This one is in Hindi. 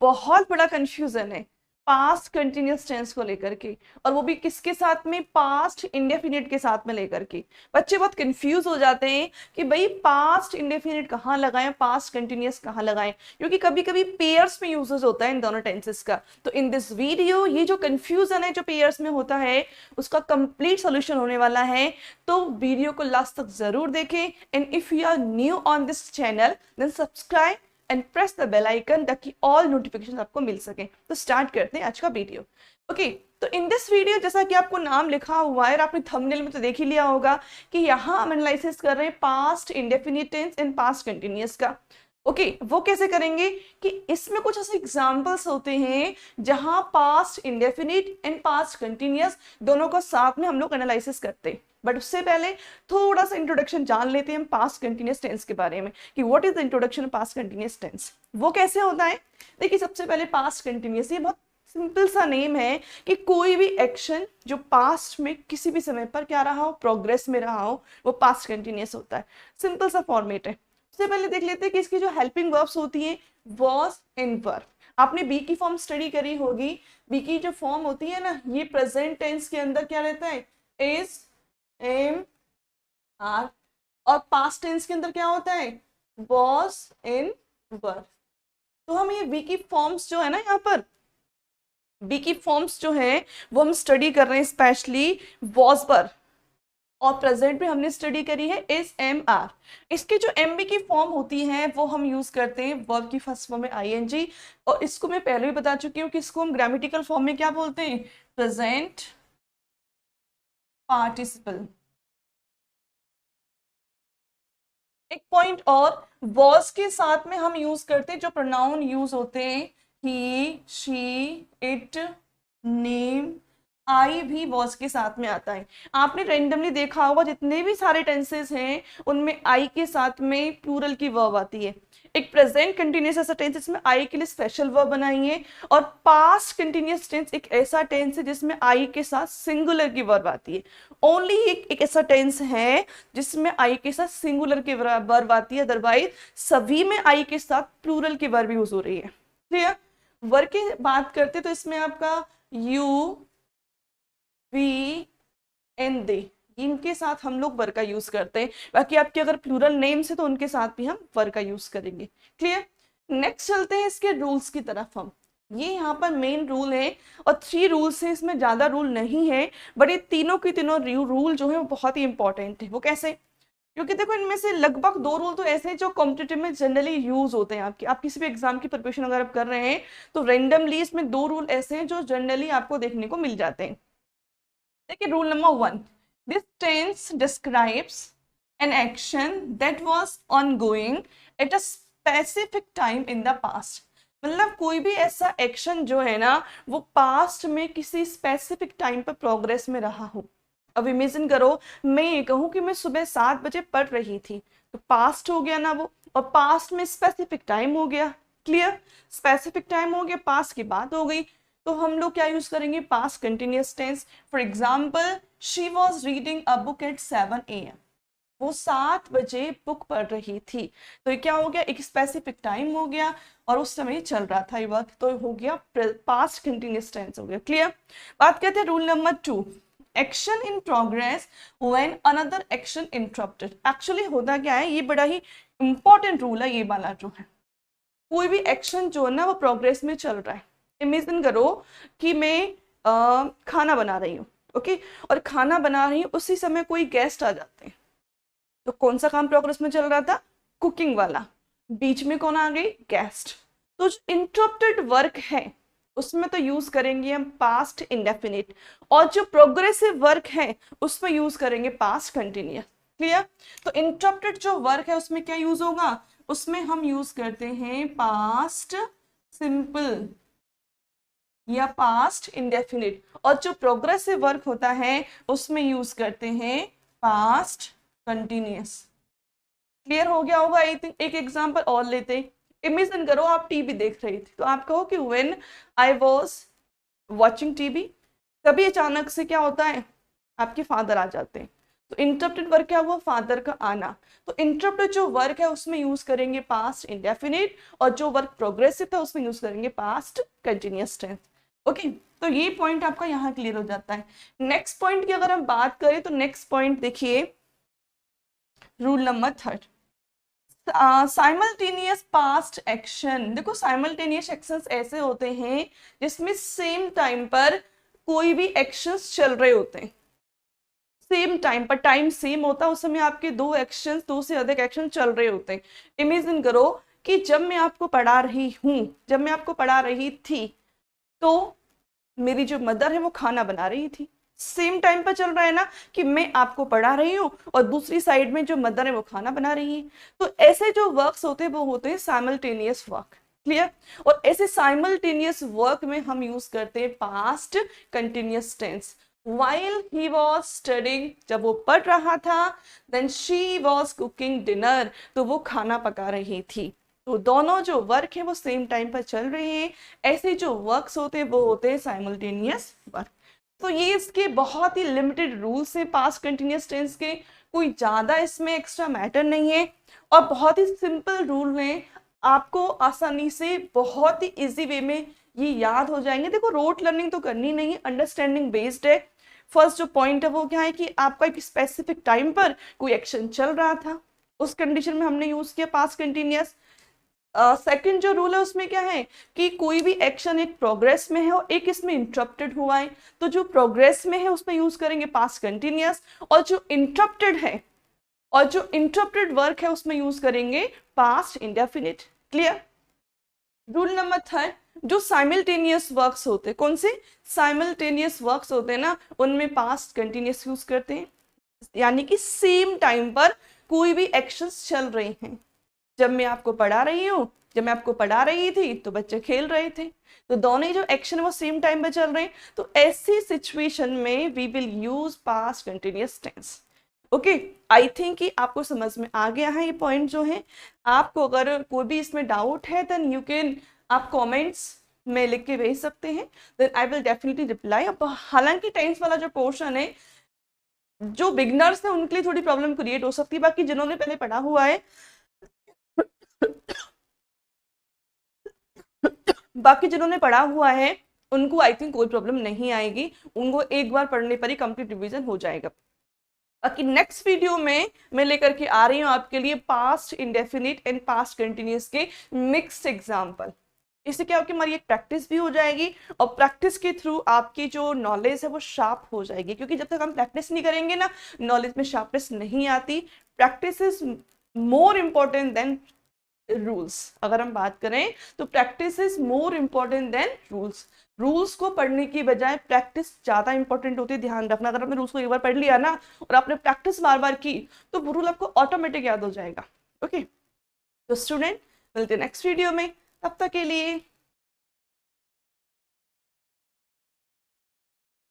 बहुत बड़ा कंफ्यूजन है पास्ट कंटिन्यूअस टेंस को लेकर के, और वो भी किसके साथ में, पास्ट इंडेफिनिट के साथ में लेकर के। बच्चे बहुत कंफ्यूज हो जाते हैं कि भाई पास्ट इंडेफिनिट कहाँ लगाएं, पास्ट कंटिन्यूअस कहाँ लगाएं, क्योंकि कभी कभी पेयर्स में यूजेस होता है इन दोनों टेंसेस का। तो इन दिस वीडियो ये जो कंफ्यूजन है जो पेयर्स में होता है उसका कंप्लीट सोल्यूशन होने वाला है। तो वीडियो को लास्ट तक जरूर देखें, and if you are new on this channel then subscribe and press the bell icon ताकि ऑल नोटिफिकेशन आपको मिल सके। तो स्टार्ट करते हैं आज का वीडियो। ओके, तो इन दिस वीडियो जैसा कि आपको नाम लिखा हुआ है और आपने थंबनेल में तो देख ही लिया होगा कि यहाँ हम एनालिसिस कर रहे हैं past indefinite tense and past continuous का। ओके, वो कैसे करेंगे कि इसमें कुछ ऐसे एग्जांपल्स होते हैं जहां past indefinite and past continuous दोनों को साथ में हम लोग एनालिसिस करते हैं। बट उससे पहले थोड़ा सा इंट्रोडक्शन जान लेते हैं हम पास्ट कंटिन्यूअस टेंस के बारे में कि what is the introduction past continuous tense, वो कैसे होता है। देखिए, सबसे पहले पास्ट कंटिन्यूअस ये बहुत सिंपल सा नेम है कि कोई भी एक्शन जो पास्ट में किसी भी समय पर क्या रहा हो, प्रोग्रेस में रहा हो, वो पास्ट कंटिन्यूअस होता है। सिंपल सा फॉर्मेट है। सबसे पहले देख लेते हैं कि इसकी जो हेल्पिंग वर्ब्स होती हैं वॉज एंड वर। आपने बी की फॉर्म स्टडी करी होगी। बी की जो फॉर्म होती है ना, ये प्रेजेंट टेंस के अंदर क्या रहता है, इज, एम, आर, और पास्ट टेंस के अंदर क्या होता है, वॉज एंड वर। तो हम ये बी की फॉर्म्स जो है ना, यहाँ पर बी की फॉर्म्स जो है वो हम स्टडी कर रहे हैं, स्पेशली वॉज पर, और प्रेजेंट में हमने स्टडी करी है इज, एम, आर। इसके जो एम बी की फॉर्म होती है वो हम यूज करते हैं वर्ब की फर्स्ट फॉर्म में आईएनजी, और इसको मैं पहले भी बता चुकी हूँ कि इसको हम ग्रामेटिकल फॉर्म में क्या बोलते हैं, प्रेजेंट पार्टिसिपल। एक पॉइंट और, वॉज के साथ में हम यूज करते हैं जो प्रोनाउन यूज होते हैं, ही, शी, इट, नेम, आई भी वॉज के साथ में आता है। आपने रेंडमली देखा होगा जितने भी सारे टेंसेस हैं उनमें आई के साथ में प्लूरल की वर्ब आती है। एक प्रेजेंट कंटिन्यूअस ऐसा टेंस जिसमें आई के लिए स्पेशल वर्ब बनाई है, और पास्ट कंटिन्यूअस टेंस एक ऐसा टेंस है जिसमें आई के साथ सिंगुलर की वर्ब आती है। ओनली एक ऐसा टेंस है जिसमें आई के साथ सिंगुलर की वर्ब आती है, अदरवाइज सभी में आई के साथ प्लूरल की वर्ब यूज हो रही है। क्लियर। वर्ब की बात करते तो इसमें आपका यू, वी एंड दे, इनके साथ हम लोग वर का यूज करते हैं। बाकी आपके अगर प्लूरल नेम्स है तो उनके साथ भी हम वर का यूज करेंगे। क्लियर। नेक्स्ट चलते हैं इसके रूल्स की तरफ हम। ये यहाँ पर मेन रूल है और 3 रूल्स हैं, इसमें ज्यादा रूल नहीं है, बट ये तीनों के तीनों रूल जो है वो बहुत ही इंपॉर्टेंट है। वो कैसे, क्योंकि देखो इनमें से लगभग 2 रूल तो ऐसे हैं जो कॉम्पिटिटिव में जनरली यूज होते हैं। आप किसी भी एग्जाम की प्रिपरेशन अगर आप कर रहे हैं तो रेंडमली इसमें 2 रूल ऐसे हैं जो जनरली आपको देखने को मिल जाते हैं। देखिए, rule number 1, this tense describes an action that was ongoing at a specific time in the past. मतलब कोई भी ऐसा एक्शन जो है ना वो पास्ट में किसी स्पेसिफिक टाइम पर प्रोग्रेस में रहा हो। अब इमेजिन करो, मैं ये कहूँ कि मैं सुबह 7 बजे पढ़ रही थी, तो पास्ट हो गया ना वो, और पास्ट में स्पेसिफिक टाइम हो गया। क्लियर। स्पेसिफिक टाइम हो गया, पास्ट की बात हो गई, तो हम लोग क्या यूज करेंगे, past continuous tense. For example, she was reading a book at 7 AM। वो 7 बजे बुक पढ़ रही थी, तो ये क्या हो गया, एक स्पेसिफिक टाइम हो गया और उस समय चल रहा था ये वर्क, तो हो गया पास्ट कंटिन्यूअस टेंस हो गया। क्लियर। बात करते हैं rule number 2, action in progress when another action interrupted. Actually होता क्या है, ये बड़ा ही इंपॉर्टेंट रूल है ये वाला जो है। कोई भी एक्शन जो है ना वो प्रोग्रेस में चल रहा है। इमेजिन करो कि मैं खाना बना रही हूँ, ओके, और खाना बना रही हूँ उसी समय कोई गेस्ट आ जाते हैं, तो कौन सा काम प्रोग्रेस में चल रहा था, कुकिंग वाला, बीच में कौन आ गई, गेस्ट। तो जो इंटरप्टेड वर्क है उसमें तो यूज करेंगे हम पास्ट इंडेफिनिट, और जो प्रोग्रेसिव वर्क है उसमें यूज करेंगे पास्ट कंटिन्यूअस। क्लियर। तो इंटरप्टेड जो वर्क है उसमें क्या यूज होगा, उसमें हम यूज करते हैं पास्ट सिंपल या पास्ट इंडेफिनिट, और जो प्रोग्रेसिव वर्क होता है उसमें यूज करते हैं पास्ट कंटिन्यूअस। क्लियर हो गया होगा। एक एग्जांपल और लेते हैं। इमेजिन करो आप टीवी देख रही थी, तो आप कहो कि when I was watching TV, कभी अचानक से क्या होता है, आपके फादर आ जाते हैं, तो इंटरप्टेड वर्क क्या हुआ, फादर का आना। तो इंटरप्टेड जो वर्क है उसमें यूज करेंगे पास्ट इंडेफिनिट, और जो वर्क प्रोग्रेसिव है उसमें यूज करेंगे पास्ट कंटिन्यूअस टेंस। ओके, तो ये पॉइंट आपका यहाँ क्लियर हो जाता है। नेक्स्ट पॉइंट की अगर हम बात करें तो नेक्स्ट पॉइंट देखिए, rule number 3, simultaneous past action. देखो साइमल्टेनियस एक्शंस ऐसे होते हैं जिसमें सेम टाइम पर कोई भी एक्शंस चल रहे होते हैं, सेम टाइम पर, टाइम सेम होता है उस समय आपके दो एक्शंस, दो से अधिक एक्शन चल रहे होते हैं। इमेजिन करो कि जब मैं आपको पढ़ा रही हूं, जब मैं आपको पढ़ा रही थी, तो मेरी जो मदर है वो खाना बना रही थी। सेम टाइम पर चल रहा है ना, कि मैं आपको पढ़ा रही हूँ और दूसरी साइड में जो मदर है वो खाना बना रही है। तो ऐसे जो वर्क्स होते हैं वो होते हैं साइमल्टेनियस वर्क। क्लियर? और ऐसे साइमल्टेनियस वर्क में हम यूज करते हैं past continuous tense. While he was studying, जब वो पढ़ रहा था, then she was cooking dinner, तो वो खाना पका रही थी। तो दोनों जो वर्क है वो सेम टाइम पर चल रहे हैं। ऐसे जो वर्क्स होते हैं वो होते हैं साइमल्टेनियस वर्क। तो ये इसके बहुत ही लिमिटेड रूल्स हैं पास्ट कंटिन्यूअस टेंस के, कोई ज्यादा इसमें एक्स्ट्रा मैटर नहीं है, और बहुत ही सिंपल रूल हैं, आपको आसानी से बहुत ही इजी वे में ये याद हो जाएंगे। देखो रोट लर्निंग तो करनी नहीं है, अंडरस्टैंडिंग बेस्ड है। फर्स्ट जो पॉइंट है वो क्या है कि आपका एक स्पेसिफिक टाइम पर कोई एक्शन चल रहा था, उस कंडीशन में हमने यूज किया पास्ट कंटिन्यूअस। सेकंड जो रूल है उसमें क्या है कि कोई भी एक्शन एक प्रोग्रेस में है और एक इसमें इंटरप्टेड हुआ है, तो जो प्रोग्रेस में है उसमें यूज करेंगे पास्ट कंटिन्यूअस, और जो इंटरप्टेड है और जो इंटरप्टेड वर्क है उसमें यूज करेंगे past indefinite. Clear? Rule number 3, जो साइमल्टेनियस वर्क्स होते हैं, कौन से साइमल्टेनियस वर्क्स होते हैं ना, उनमें पास्ट कंटिन्यूअस यूज करते हैं, यानी कि सेम टाइम पर कोई भी एक्शंस चल रहे हैं। जब मैं आपको पढ़ा रही हूँ, जब मैं आपको पढ़ा रही थी तो बच्चे खेल रहे थे, तो दोनों ही जो एक्शन है वो सेम टाइम पर चल रहे हैं। तो ऐसी सिचुएशन में we will use past continuous tense. Okay, I think कि आपको समझ में आ गया है ये पॉइंट जो है। आपको अगर कोई भी इसमें डाउट है देन यू कैन, आप कमेंट्स में लिख के भेज सकते हैं, then I will definitely reply. हालांकि टेंस वाला जो पोर्शन है, जो बिगनर्स हैं उनके लिए थोड़ी प्रॉब्लम क्रिएट हो सकती है, बाकी जिन्होंने पहले पढ़ा हुआ है बाकी जिन्होंने पढ़ा हुआ है उनको आई थिंक कोई प्रॉब्लम नहीं आएगी, उनको एक बार पढ़ने पर ही कंप्लीट रिवीजन हो जाएगा। बाकी नेक्स्ट वीडियो में मैं लेकर के आ रही हूँ आपके लिए past indefinite and past continuous के मिक्स्ड एग्जाम्पल। इससे क्या होगा कि हमारी एक प्रैक्टिस भी हो जाएगी, और प्रैक्टिस के थ्रू आपकी जो नॉलेज है वो शार्प हो जाएगी, क्योंकि जब तक हम प्रैक्टिस नहीं करेंगे ना, नॉलेज में शार्पनेस नहीं आती। Practice is more important then rules. अगर हम बात करें तो practice is more important then rules. Rules को पढ़ने की बजाय प्रैक्टिस ज्यादा इंपॉर्टेंट होती है, ध्यान रखना। अगर आपने रूल्स को एक बार पढ़ लिया ना और आपने प्रैक्टिस बार बार की तो वो रूल आपको ऑटोमेटिक याद हो जाएगा। ओके, तो स्टूडेंट मिलते हैं नेक्स्ट वीडियो में, तब तक के लिए